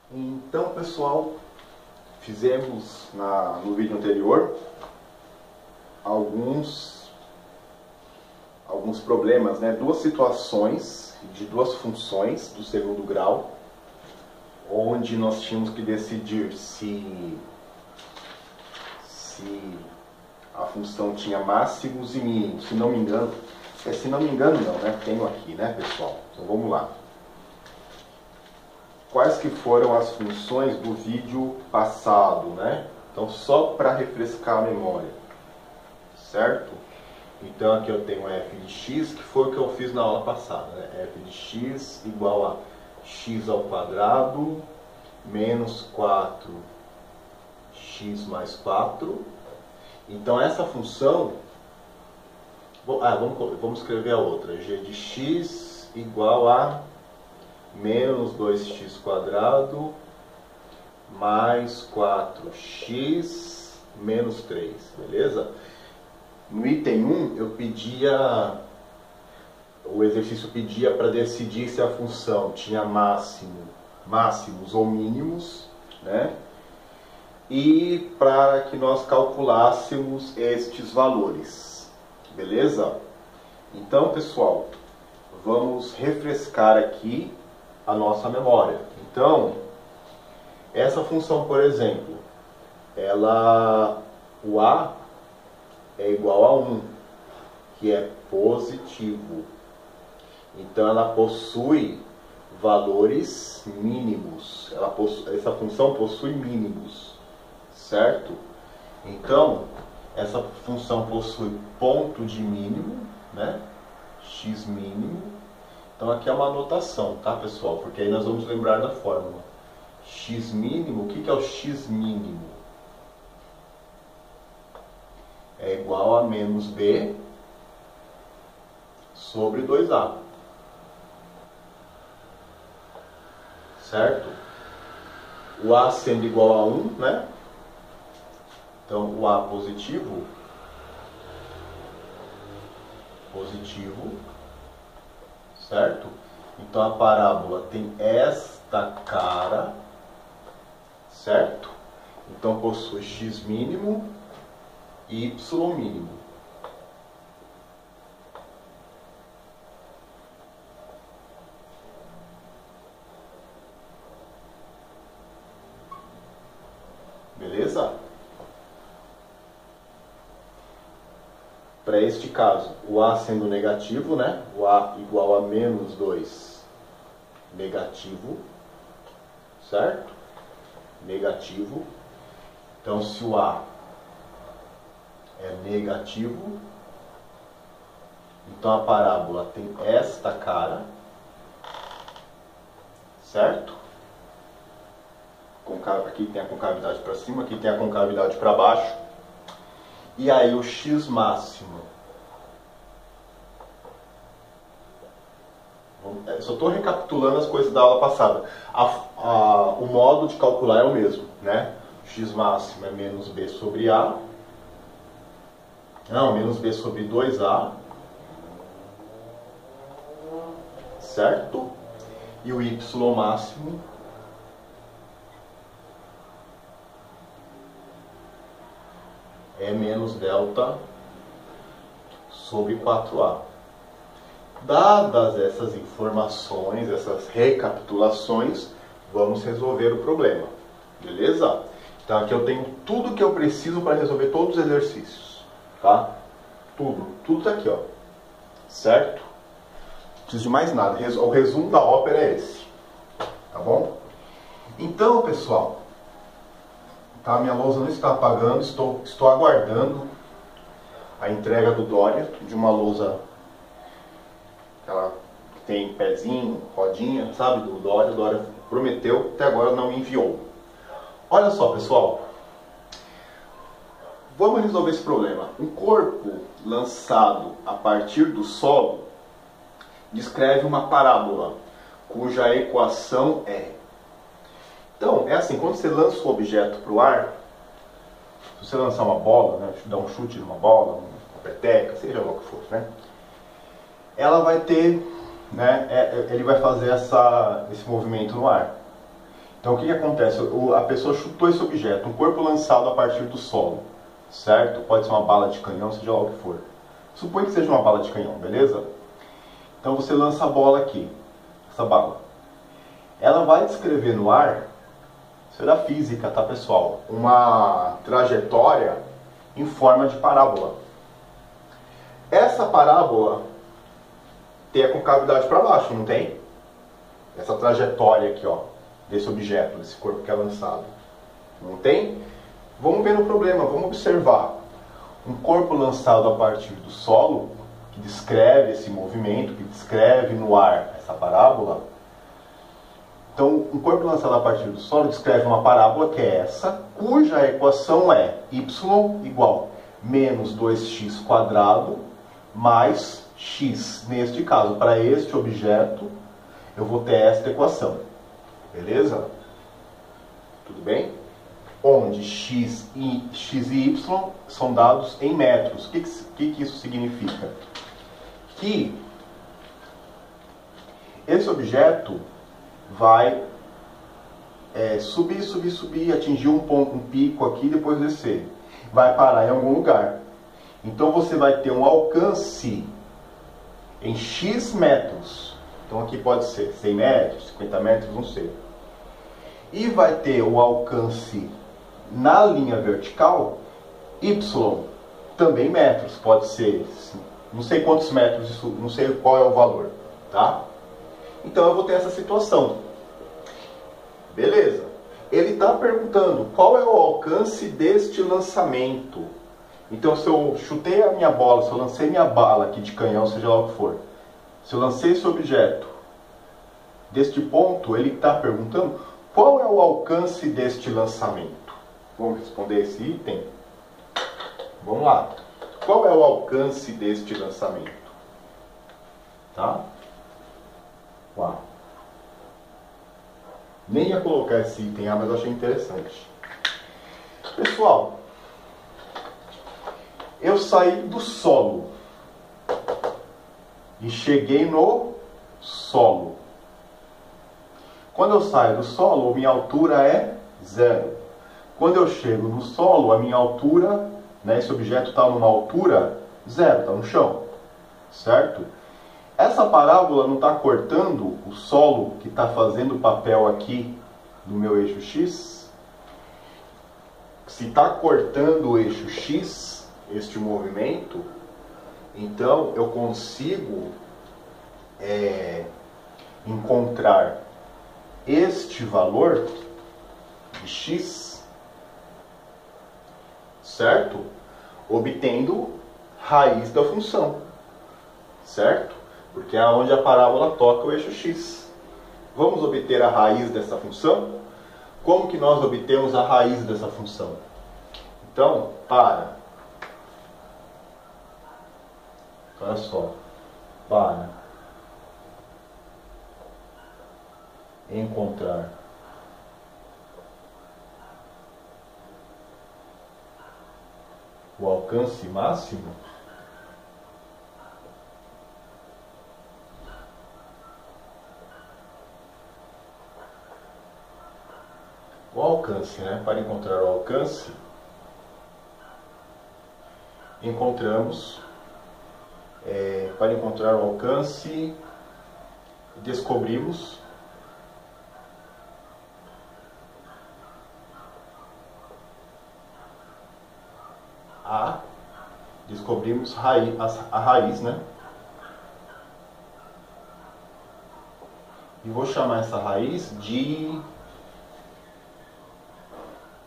Então, pessoal, fizemos no vídeo anterior alguns problemas, né? Duas situações de duas funções do segundo grau, onde nós tínhamos que decidir se a função tinha máximos e mínimos. Se não me engano não, né? Tenho aqui, né, pessoal? Então vamos lá. Quais que foram as funções do vídeo passado, né? Então, só para refrescar a memória, certo? Então, aqui eu tenho f de x, que foi o que eu fiz na aula passada, né? F de x igual a x ao quadrado menos 4x mais 4. Então, essa função... vamos escrever a outra. G de x igual a menos 2x quadrado mais 4x menos 3, beleza? No item 1 o exercício pedia para decidir se a função tinha máximos ou mínimos, né? E para que nós calculássemos estes valores, beleza? Então, pessoal, vamos refrescar aqui a nossa memória. Então, essa função, por exemplo, o a é igual a 1, que é positivo. Então, ela possui valores mínimos. Essa função possui mínimos, certo? Então, essa função possui ponto de mínimo, né? X mínimo. Então aqui é uma anotação, tá, pessoal? Porque aí nós vamos lembrar da fórmula. X mínimo, o que é o X mínimo? É igual a menos B sobre 2A. Certo? O A sendo igual a 1, né? Então o A positivo, certo? Então a parábola tem esta cara, certo? Então possui x mínimo e y mínimo. Beleza? Para este caso, o A sendo negativo, né? O A igual a menos 2 negativo, certo? Negativo. Então, se o A é negativo, então a parábola tem esta cara, certo? Aqui tem a concavidade para cima, aqui tem a concavidade para baixo. E aí o x máximo. Só estou recapitulando as coisas da aula passada. O modo de calcular é o mesmo, né? X máximo é menos b sobre a. Não, menos b sobre 2a. Certo? E o y máximo é menos delta sobre 4a. Dadas essas informações, essas recapitulações, vamos resolver o problema. Beleza? Então aqui eu tenho tudo que eu preciso para resolver todos os exercícios. Tá? Tudo tá aqui, ó. Certo? Não preciso de mais nada. O resumo da ópera é esse. Tá bom? Então, pessoal, tá? Minha lousa não está apagando, estou aguardando a entrega do Dória, de uma lousa aquela que tem pezinho, rodinha, sabe, do Dória. O Dória prometeu, até agora não me enviou. Olha só, pessoal, vamos resolver esse problema. Um corpo lançado a partir do solo descreve uma parábola, cuja equação é... Então, é assim, quando você lança o objeto para o ar, se você lançar uma bola, né, dar um chute numa bola, uma peteca, seja lá o que for, né, ela vai ter, né, ele vai fazer esse movimento no ar. Então o que acontece? A pessoa chutou esse objeto, um corpo lançado a partir do solo, certo? Pode ser uma bala de canhão, seja lá o que for. Suponha que seja uma bala de canhão, beleza? Então você lança a bola aqui, essa bala. Ela vai descrever no ar, isso é da física, tá pessoal? Uma trajetória em forma de parábola. Essa parábola tem a concavidade para baixo, não tem? Essa trajetória aqui, ó, desse objeto, desse corpo que é lançado. Não tem? Vamos ver no problema, vamos observar. Um corpo lançado a partir do solo, que descreve esse movimento, que descreve no ar essa parábola. Então, um corpo lançado a partir do solo descreve uma parábola que é essa, cuja equação é y igual menos 2x quadrado mais x. Neste caso, para este objeto, eu vou ter esta equação. Beleza? Tudo bem? Onde x e y são dados em metros. O que isso significa? Que esse objeto vai subir, atingir um pico aqui e depois descer. Vai parar em algum lugar. Então você vai ter um alcance em x metros. Então aqui pode ser 100 metros, 50 metros, não sei. E vai ter o alcance na linha vertical, y, também metros. Pode ser, não sei quantos metros, isso, não sei qual é o valor, tá? Então eu vou ter essa situação. Beleza. Ele está perguntando qual é o alcance deste lançamento. Então se eu chutei a minha bola, se eu lancei minha bala aqui de canhão, seja lá o que for. Se eu lancei esse objeto deste ponto, ele está perguntando qual é o alcance deste lançamento. Vamos responder esse item? Vamos lá. Qual é o alcance deste lançamento? Tá? Uau. Nem ia colocar esse item, mas eu achei interessante. Pessoal, eu saí do solo e cheguei no solo. Quando eu saio do solo, minha altura é 0. Quando eu chego no solo, a minha altura, né, esse objeto está numa altura 0, está no chão, certo? Essa parábola não está cortando o solo que está fazendo o papel aqui do meu eixo X? Se está cortando o eixo X, este movimento, então eu consigo encontrar este valor de X, certo? Obtendo raiz da função, certo? Porque é onde a parábola toca o eixo X. Vamos obter a raiz dessa função? Como que nós obtemos a raiz dessa função? Então, olha só, para encontrar o alcance máximo, né? Para encontrar o alcance, para encontrar o alcance, descobrimos a raiz, né? E vou chamar essa raiz de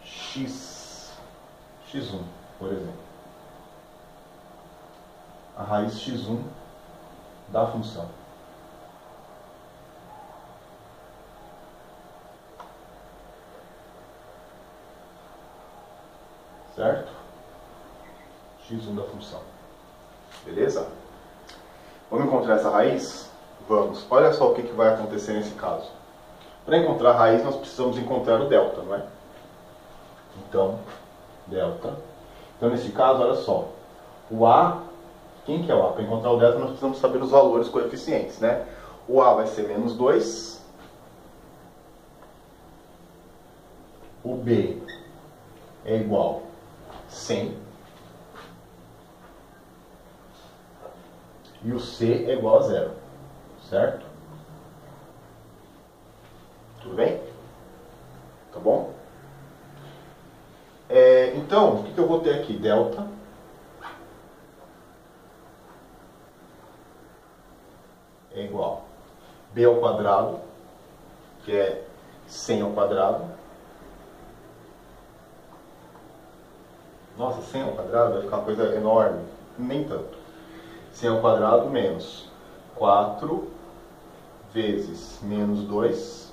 x1, por exemplo. A raiz x1 da função. Certo? x1 da função. Beleza? Vamos encontrar essa raiz? Vamos. Olha só o que vai acontecer nesse caso. Para encontrar a raiz, nós precisamos encontrar o delta, não é? Então, delta. Então, nesse caso, olha só. O A, quem que é o A? Para encontrar o delta, nós precisamos saber os valores coeficientes, né? O A vai ser menos 2. o B é igual a 100 e o C é igual a 0, certo? Tudo bem? Tá bom? Então, o que eu vou ter aqui? Delta é igual a B ao quadrado, que é 100 ao quadrado. Nossa, 100 ao quadrado vai ficar uma coisa enorme. Nem tanto. 100 ao quadrado menos 4 vezes menos 2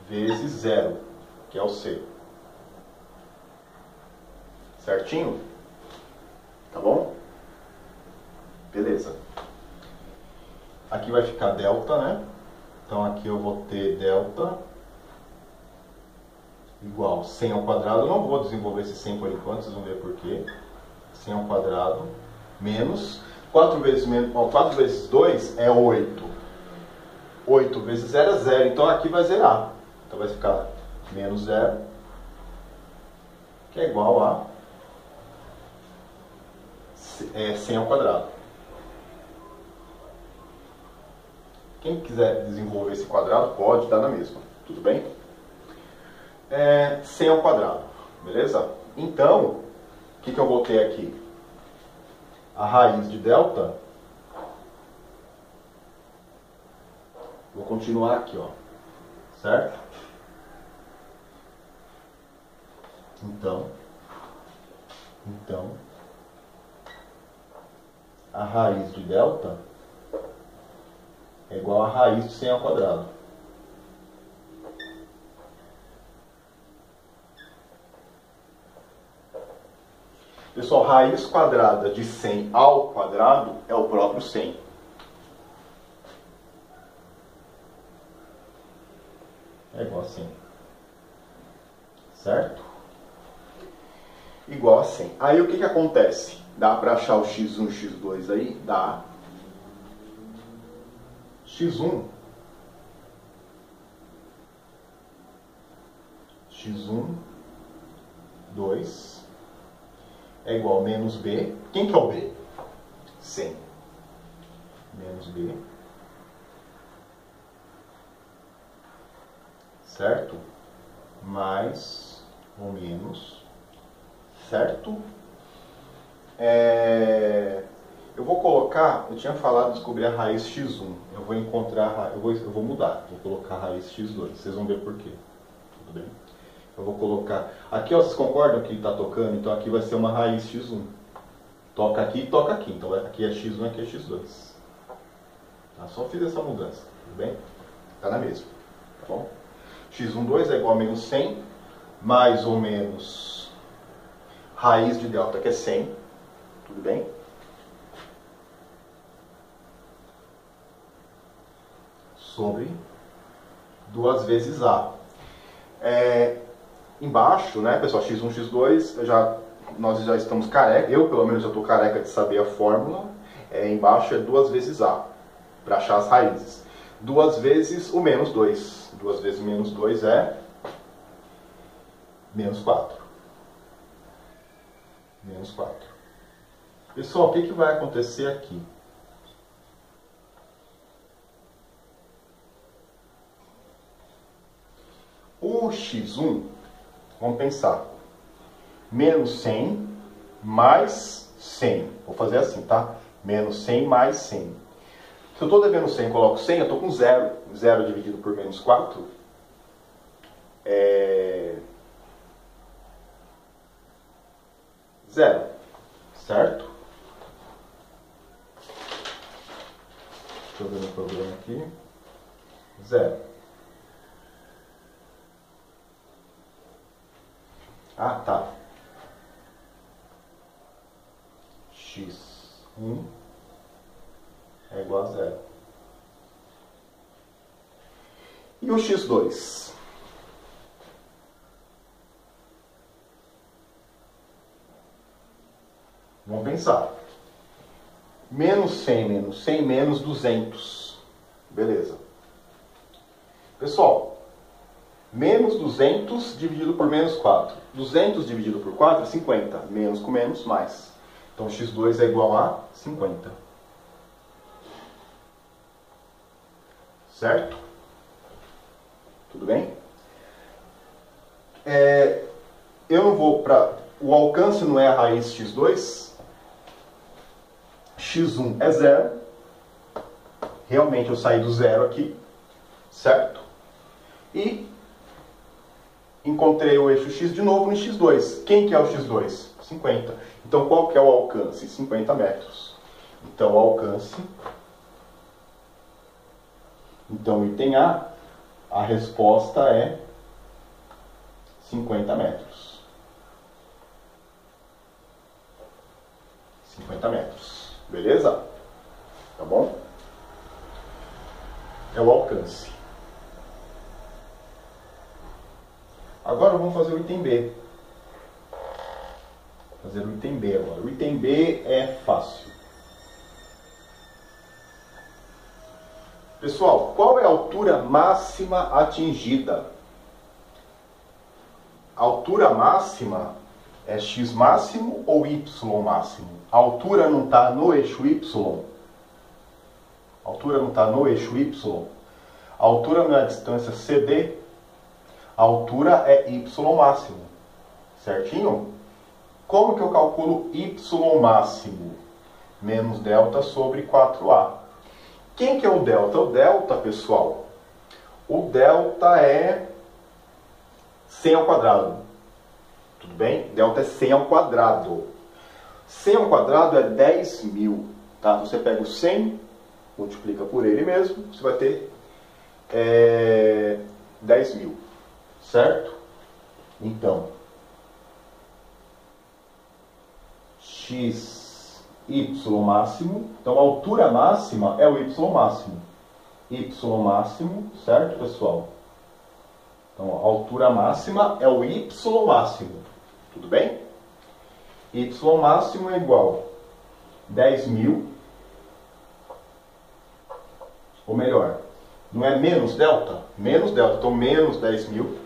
vezes 0, que é o C. Certinho? Tá bom? Beleza. Aqui vai ficar delta, né? Então aqui eu vou ter delta igual 100 ao quadrado. Eu não vou desenvolver esse 100 por enquanto, vocês vão ver por quê. 100 ao quadrado menos 4 vezes 2 é 8. 8 vezes 0 é 0. Então aqui vai zerar. Então vai ficar menos 0, que é igual a 100 ao quadrado. Quem quiser desenvolver esse quadrado pode, dá na mesma. Tudo bem? 100 ao quadrado. Beleza? Então, o que eu vou ter aqui? A raiz de delta. Vou continuar aqui, ó. Certo? Então, a raiz de delta é igual a raiz de 100 ao quadrado. Pessoal, raiz quadrada de 100 ao quadrado é o próprio 100. É igual a 100. Certo? Igual a 100. Aí o que acontece? Dá para achar o x1 e x2 aí? Dá. x1 2 é igual a menos b. Quem que é o b? 100. Menos b. Certo? Mais ou menos. Certo? Eu vou colocar, eu tinha falado de descobrir a raiz x1. Eu vou encontrar, eu vou mudar, vou colocar a raiz x2. Vocês vão ver por quê. Tudo bem? Eu vou colocar, aqui ó, vocês concordam que ele está tocando? Então aqui vai ser uma raiz x1. Toca aqui e toca aqui. Então aqui é x1, aqui é x2. Tá? Só fiz essa mudança, tudo bem? Tá na mesma, tá bom? x1, 2 é igual a menos 100, mais ou menos raiz de delta, que é 100, tudo bem? Sobre 2 vezes A. Embaixo, né, pessoal, x1, x2, nós já estamos careca, eu pelo menos já estou careca de saber a fórmula. Embaixo é 2 vezes A, para achar as raízes. 2 vezes o menos 2. 2 vezes menos 2 é menos 4. Menos 4. Pessoal, o que vai acontecer aqui? O x1, vamos pensar, menos 100 mais 100. Vou fazer assim, tá? Menos 100 mais 100. Se eu estou devendo 100 e coloco 100, eu estou com 0. 0 dividido por menos 4 é 0. Certo? Deixa eu ver meu problema aqui. 0. Ah, tá. x1 é igual a 0. E o x2? Vamos pensar. Menos 100 menos 100 menos 200. Beleza. Pessoal, Menos 200 dividido por menos 4. 200 dividido por 4 é 50. Menos com menos, mais. Então, x2 é igual a 50. Certo? Tudo bem? Eu não vou para... O alcance não é a raiz x2. x1 é 0. Realmente eu saí do zero aqui. Certo? E encontrei o eixo x de novo no x2. Quem que é o x2? 50. Então, qual que é o alcance? 50 metros. Então, o alcance... Então, item a resposta é 50 metros. 50 metros. Beleza? Tá bom? É o alcance. Agora vamos fazer o item B. Fazer o item B agora. O item B é fácil. Pessoal, qual é a altura máxima atingida? A altura máxima é x máximo ou y máximo? A altura não está no eixo y? A altura não está no eixo y? A altura não é a distância CD? A altura é y máximo. Certinho? Como que eu calculo y máximo? Menos delta sobre 4a. Quem que é o delta? O delta, pessoal, o delta é 100 ao quadrado. Tudo bem? Delta é 100 ao quadrado. 100 ao quadrado é 10.000. Tá? Você pega o 100, multiplica por ele mesmo, você vai ter 10.000. Certo? Então, y máximo, então a altura máxima é o y máximo. Y máximo, certo, pessoal? Então a altura máxima é o y máximo. Tudo bem? Y máximo é igual a 10.000, ou melhor, não é menos delta? Menos delta, então menos 10.000.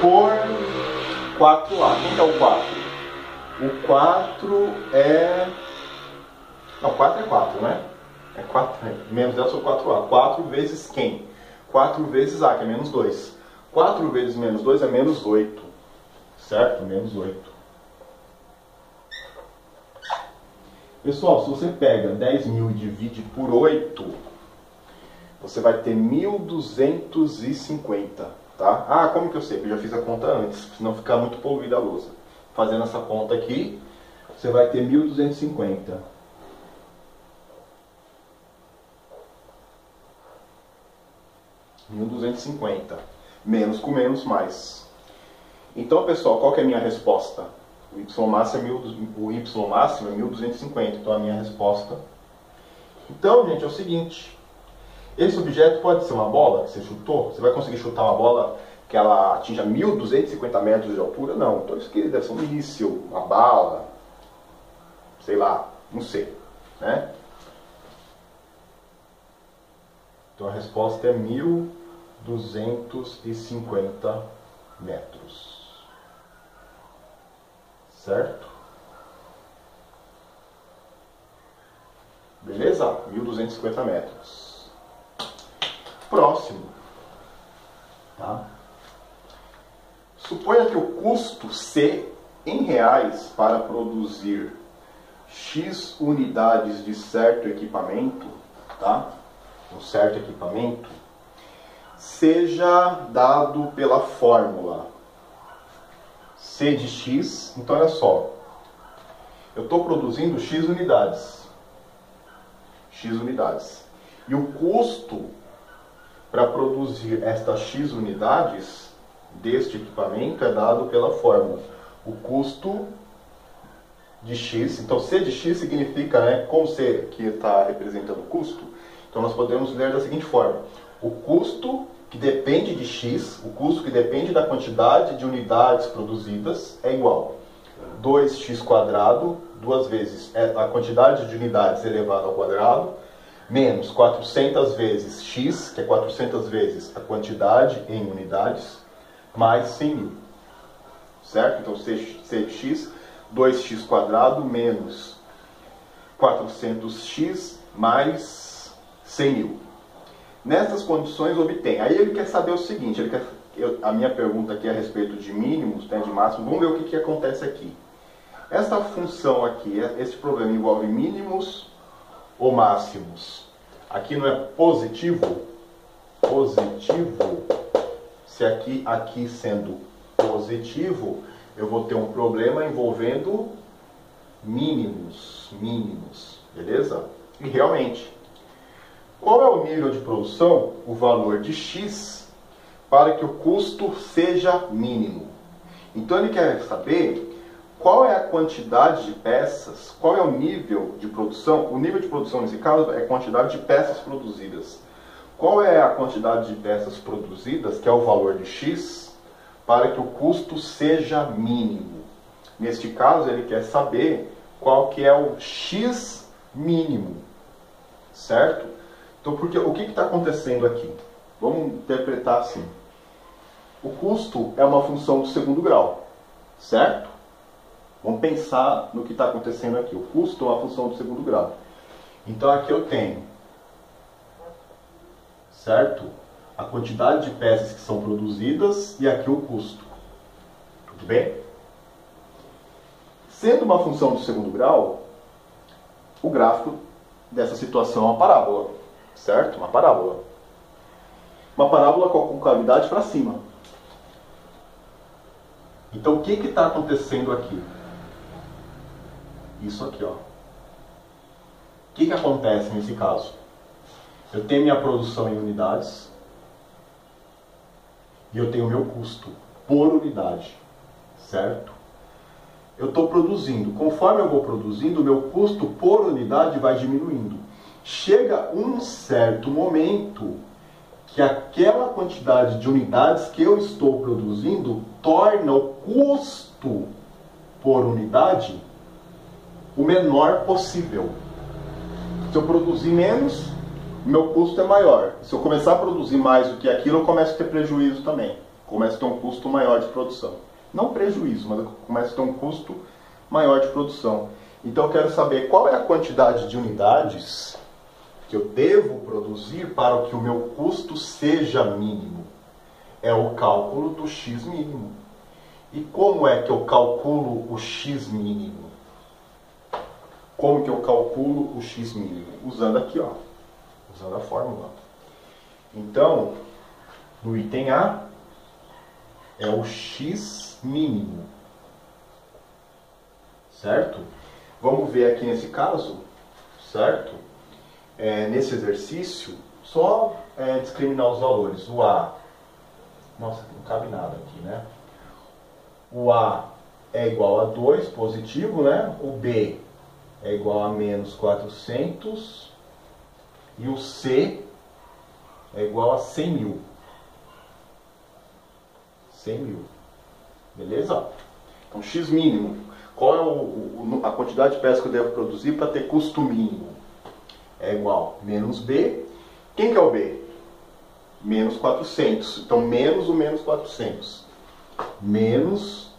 Por 4a. Quem que é o 4? O 4 é... Não, 4 é 4, né? É 4, menos delta sobre 4a. 4 vezes quem? 4 vezes a, que é menos 2. 4 vezes menos 2 é menos 8. Certo? Menos 8. Pessoal, se você pega 10.000 e divide por 8, você vai ter 1.250. Tá? Ah, como que eu sei? Porque eu já fiz a conta antes, senão ficar muito poluída a lousa. Fazendo essa conta aqui, você vai ter 1.250. Menos com menos, mais. Então, pessoal, qual que é a minha resposta? O y máximo é 1.250. Então, a minha resposta... Então, gente, é o seguinte... Esse objeto pode ser uma bola que você chutou? Você vai conseguir chutar uma bola que ela atinja 1.250 metros de altura? Não. Então isso aqui deve ser um míssil, uma bala, sei lá, não sei. Né? Então a resposta é 1.250 metros. Certo? Beleza? 1.250 metros. Próximo. Tá? Suponha que o custo C em reais para produzir X unidades de certo equipamento, tá? Um certo equipamento, seja dado pela fórmula C de X. Então, olha só. Eu estou produzindo X unidades. X unidades. E o custo para produzir estas X unidades deste equipamento é dado pela fórmula. O custo de X, então C de X significa, né, como C que está representando o custo, então nós podemos ler da seguinte forma. O custo que depende de X, o custo que depende da quantidade de unidades produzidas é igual 2x², duas vezes a quantidade de unidades elevado ao quadrado, menos 400 vezes x, que é 400 vezes a quantidade em unidades, mais 100.000. Certo? Então, 6x, 2x² menos 400x mais 100.000. Nessas condições, obtém. Aí ele quer saber o seguinte, a minha pergunta aqui é a respeito de mínimos, né, de máximos. Vamos ver o que acontece aqui. Esta função aqui, esse problema envolve mínimos ou máximos? Aqui não é positivo? Positivo. Se aqui sendo positivo, eu vou ter um problema envolvendo mínimos. Beleza? E realmente, qual é o nível de produção? O valor de x para que o custo seja mínimo. Então ele quer saber qual é a quantidade de peças, qual é o nível de produção. O nível de produção nesse caso é a quantidade de peças produzidas. Qual é a quantidade de peças produzidas, que é o valor de x, para que o custo seja mínimo? Neste caso ele quer saber qual que é o x mínimo, certo? Então, porque, o que está acontecendo aqui? Vamos interpretar assim. O custo é uma função do segundo grau, certo? Vamos pensar no que está acontecendo aqui. O custo é uma função do segundo grau. Então, aqui eu tenho, certo? A quantidade de peças que são produzidas e aqui o custo. Tudo bem? Sendo uma função do segundo grau, o gráfico dessa situação é uma parábola. Certo? Uma parábola. Uma parábola com a concavidade para cima. Então, o que está acontecendo aqui? Isso aqui, ó. O que acontece nesse caso? Eu tenho minha produção em unidades e eu tenho o meu custo por unidade. Certo? Eu estou produzindo. Conforme eu vou produzindo, o meu custo por unidade vai diminuindo. Chega um certo momento que aquela quantidade de unidades que eu estou produzindo torna o custo por unidade o menor possível. Se eu produzir menos, meu custo é maior. Se eu começar a produzir mais do que aquilo, eu começo a ter prejuízo também. Começo a ter um custo maior de produção. Não prejuízo, mas eu começo a ter um custo maior de produção. Então eu quero saber qual é a quantidade de unidades que eu devo produzir para que o meu custo seja mínimo. É o cálculo do x mínimo. E como é que eu calculo o x mínimo? Como que eu calculo o x mínimo? Usando aqui, ó. Usando a fórmula. Então, no item A, é o x mínimo. Certo? Vamos ver aqui nesse caso, certo? Nesse exercício, só discriminar os valores. O A, nossa, não cabe nada aqui, né? O A é igual a 2, positivo, né? O B é igual a menos 400 e o C é igual a 100.000. 100.000. Beleza? Então, x mínimo. Qual é a quantidade de peças que eu devo produzir para ter custo mínimo? É igual a menos B. Quem que é o B? Menos 400. Então, menos o menos 400. Menos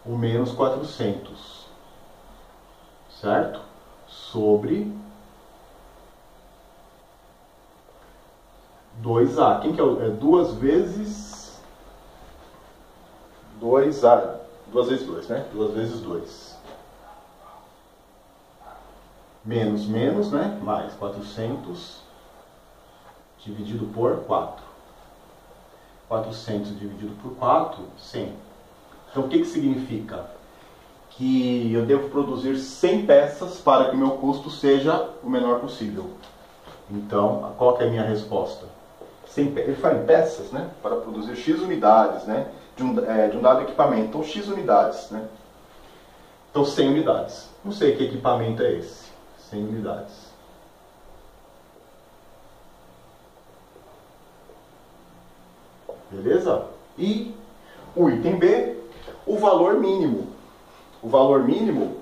o menos 400. Certo? Sobre 2A. Quem que é o... 2 vezes... 2A. 2 vezes 2, né? 2 vezes 2. Menos, menos, né? Mais 400 dividido por 4. 400 dividido por 4, 100. Então, o que significa? Que eu devo produzir 100 peças para que o meu custo seja o menor possível. Então, qual que é a minha resposta? Ele fala em peças, né? Para produzir X unidades, né? De um dado equipamento. Então, X unidades, né? Então, 100 unidades. Não sei que equipamento é esse. 100 unidades. Beleza? E o item B, o valor mínimo. O valor mínimo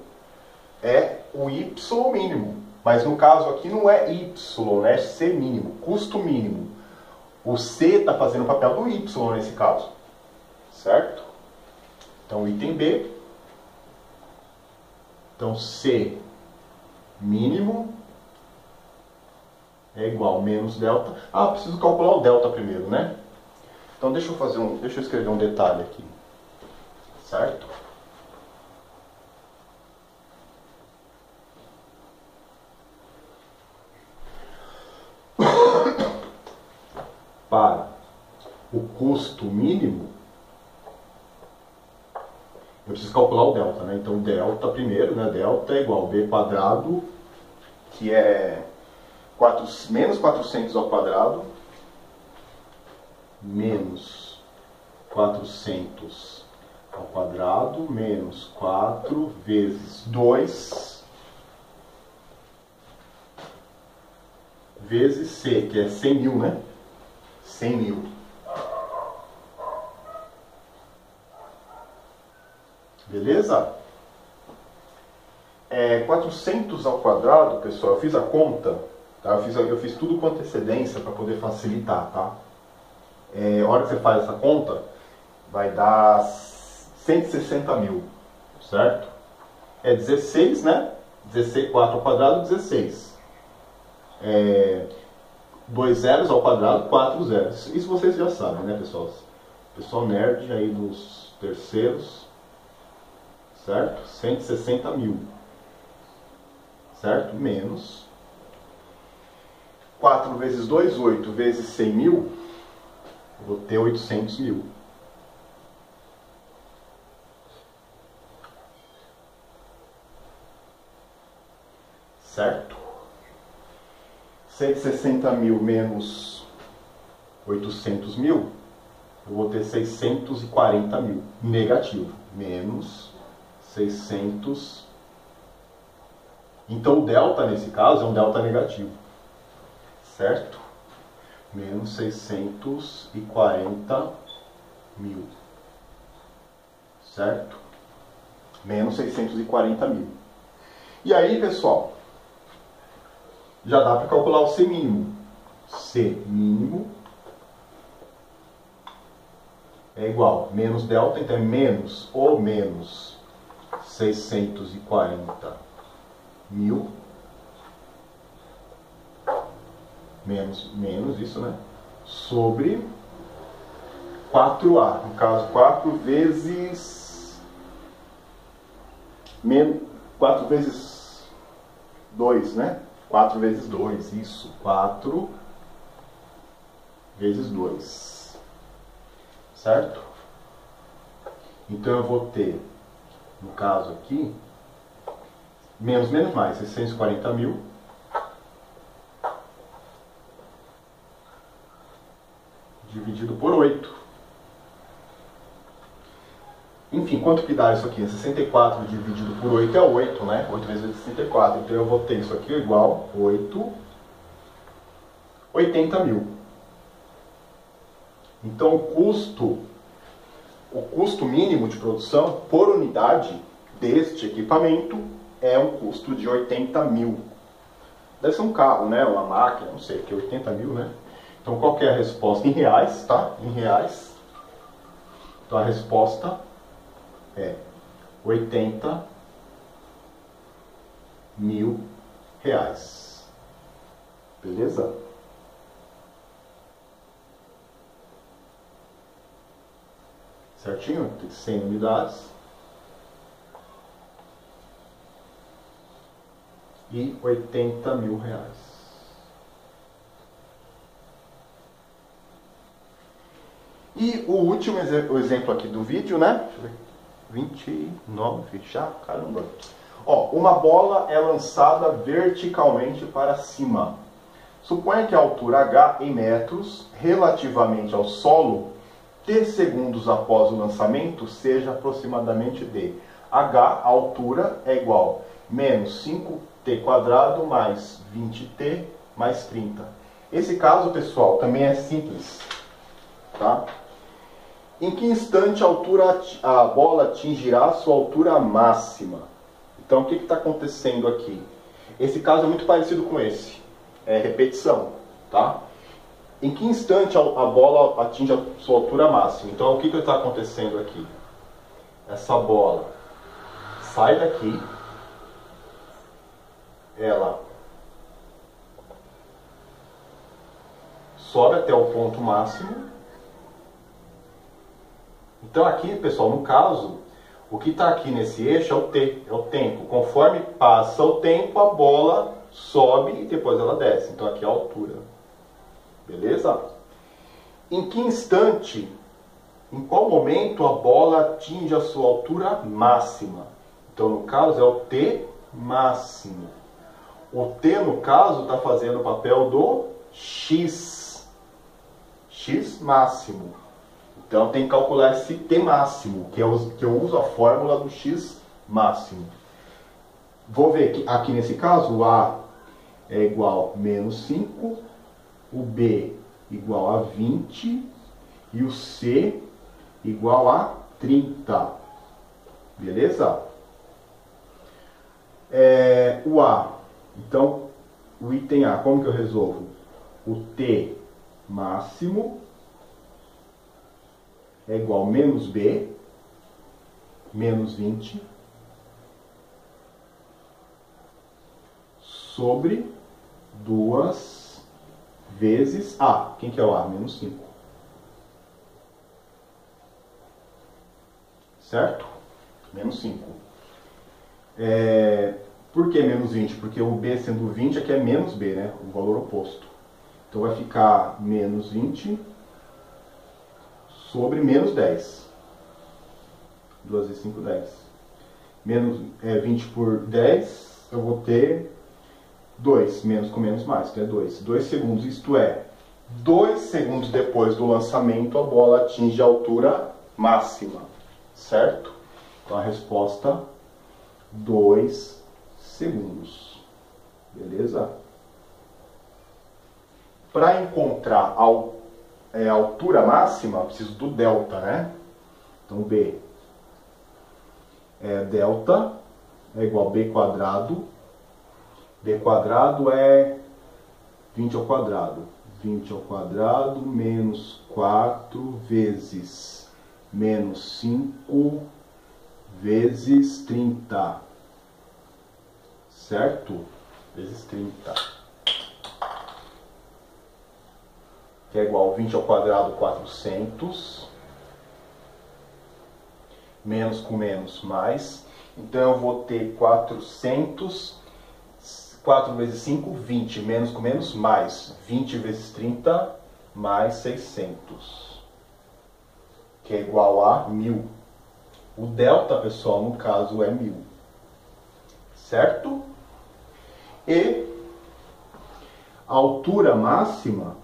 é o Y mínimo. Mas no caso aqui não é Y, é C mínimo, custo mínimo. O C está fazendo o papel do Y nesse caso. Certo? Então, item B. Então, C mínimo é igual a menos delta. Ah, preciso calcular o delta primeiro, né? Então, deixa eu escrever um detalhe aqui. Certo? Para o custo mínimo, eu preciso calcular o delta, né? Então, delta primeiro, né? Delta é igual a b quadrado, que é menos 400 ao quadrado, menos 400 ao quadrado, menos 4 vezes 2, vezes C, que é 100 mil, né? 100 mil. Beleza? 400 ao quadrado, pessoal, eu fiz a conta, tá? Eu fiz tudo com antecedência para poder facilitar, tá? A hora que você faz essa conta, vai dar 160 mil, certo? É 16, né? 16, 4 ao quadrado, 16. 2 zeros ao quadrado, 4 zeros. Isso vocês já sabem, né, pessoal? Pessoal nerd aí dos terceiros, certo? 160 mil, certo? Menos 4 vezes 2, 8 vezes 100 mil, eu vou ter 800 mil. Certo? 160 mil menos 800 mil, eu vou ter 640 mil. Negativo. Menos 600. Então o delta, nesse caso, é um delta negativo. Certo? Menos 640 mil. Certo? Menos 640 mil. E aí, pessoal, já dá para calcular o C mínimo. C mínimo é igual a menos delta, então é menos ou menos 640 mil. Menos isso, né? Sobre 4A. No caso, 4 vezes 2, né? 4 vezes 2, isso. 4 vezes 2. Certo? Então eu vou ter, no caso aqui, menos mais, 640 mil. Dividido por 8. Enfim, quanto que dá isso aqui? 64 dividido por 8 é 8, né? 8 vezes 64. Então eu vou ter isso aqui igual a 80 mil. Então o custo mínimo de produção por unidade deste equipamento é um custo de 80 mil. Deve ser um carro, né? Uma máquina, não sei, porque 80 mil, né? Então qual que é a resposta? Em reais, tá? Em reais. Então a resposta é 80 mil reais. Beleza? Certinho? 100 unidades. E 80 mil reais. E o último exemplo aqui do vídeo, né? 29 já, caramba. Ó, uma bola é lançada verticalmente para cima. Suponha que a altura h em metros, relativamente ao solo, t segundos após o lançamento, seja aproximadamente d. H, a altura, é igual a menos 5t quadrado mais 20t mais 30. Esse caso, pessoal, também é simples, tá? Em que instante a bola atingirá sua altura máxima? Então, o que está acontecendo aqui? Esse caso é muito parecido com esse. É repetição, tá? Em que instante a bola atinge a sua altura máxima? Então, o que está acontecendo aqui? Essa bola sai daqui, ela sobe até o ponto máximo. Então aqui, pessoal, no caso, o que está aqui nesse eixo é o T, é o tempo. Conforme passa o tempo, a bola sobe e depois ela desce. Então aqui é a altura. Beleza? Em que instante, em qual momento a bola atinge a sua altura máxima? Então, no caso, é o T máximo. O T, no caso, está fazendo o papel do X. X máximo. Então, tem que calcular esse T máximo, que eu uso a fórmula do X máximo. Vou ver que aqui nesse caso, o A é igual a menos 5, o B igual a 20 e o C igual a 30. Beleza? O A. Então, o item A, como que eu resolvo? O T máximo é igual a menos B, menos 20, sobre 2 vezes A. Quem que é o A? Menos 5. Certo? Menos 5. Por que menos 20? Porque o B sendo 20 aqui é menos B, né? O valor oposto. Então vai ficar menos 20 sobre menos 10. 2 vezes 5, 10. Menos 20 por 10, eu vou ter 2. Menos com menos mais, que é 2. 2 segundos, isto é, 2 segundos depois do lançamento, a bola atinge a altura máxima. Certo? Então a resposta, 2 segundos. Beleza? Para encontrar a altura máxima, eu preciso do delta, né? Então B delta é igual a B quadrado. B quadrado é 20 ao quadrado. 20 ao quadrado menos 4 vezes menos 5 vezes 30. Certo? Vezes 30. Que é igual a 20 ao quadrado, 400. Menos com menos, mais. Então eu vou ter 400. 4 vezes 5, 20. Menos com menos, mais. 20 vezes 30, mais 600. Que é igual a 1000. O delta, pessoal, no caso é 1000. Certo? E a altura máxima,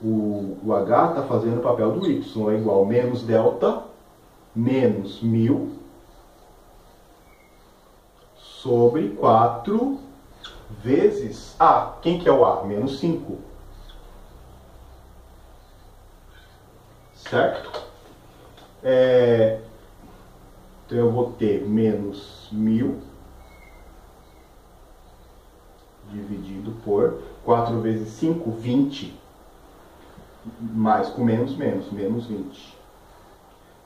o H está fazendo o papel do Y, é igual a menos delta, menos 1000, sobre 4 vezes A. Quem que é o A? Menos 5. Certo? Então eu vou ter menos 1000 dividido por 4 vezes 5, 20. Mais com menos, menos 20.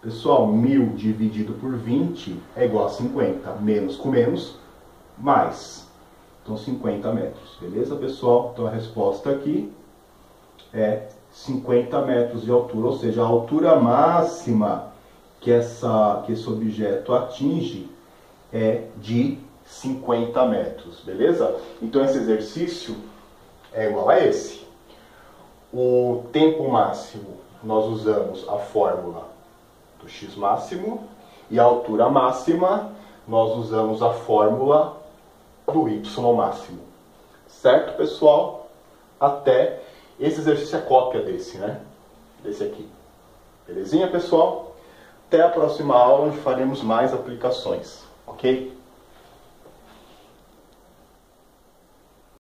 Pessoal, 1000 dividido por 20 é igual a 50. Menos com menos, mais. Então 50 metros. Beleza, pessoal? Então a resposta aqui é 50 metros de altura, ou seja, a altura máxima que esse objeto atinge é de 50 metros, beleza? Então esse exercício é igual a esse. O tempo máximo, nós usamos a fórmula do x máximo, e a altura máxima, nós usamos a fórmula do y máximo. Certo, pessoal? Até esse exercício é cópia desse, né? Desse aqui. Belezinha, pessoal? Até a próxima aula, onde faremos mais aplicações. Ok?